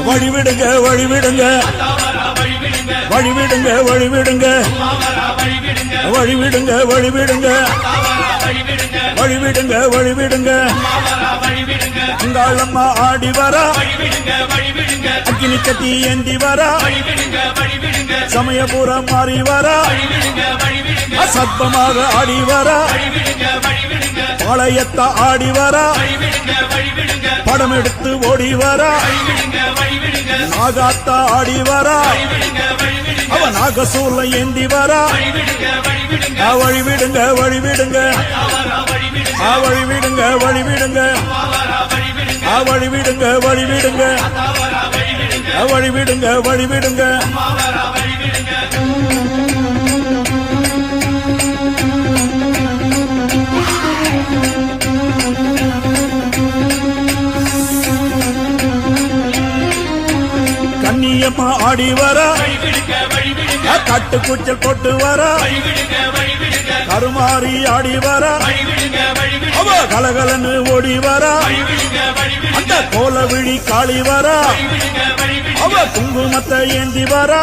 வழிவிடுங்க வழிவிடுங்க வழிவிடுங்க வழிவிடுங்க வழிவிடுங்க வழிவிடுங்க வழிவிடுங்க வழிவிடுங்க அங்காளம்மா ஆடி வரா அக்கினி கட்டி ஏந்தி வரா சமயபுரம் மாறி வரா சத்தமாக ஆடி வரா பாளையத்த ஆடி வரா படம் எடுத்து ஓடி வரா நாகாத்தா ஆடி வரா அவ நாகசூர்ல ஏந்தி வரா வழிவிடுங்க வழிவிடுங்க வழிவிடுங்க வழிவிடுங்க வழிவிடுங்க வழிவிடுங்க வழிவிடுங்க வழிவிடுங்க கண்ணியம்மா ஆடி வரா கட்டு கூச்சல் போட்டு வரா கருமாறி ஆடி வரா அவ கலகலன்னு ஓடி வரா அந்த கோலவிழி காளி வரா அவ குங்குமத்தை ஏந்தி வரா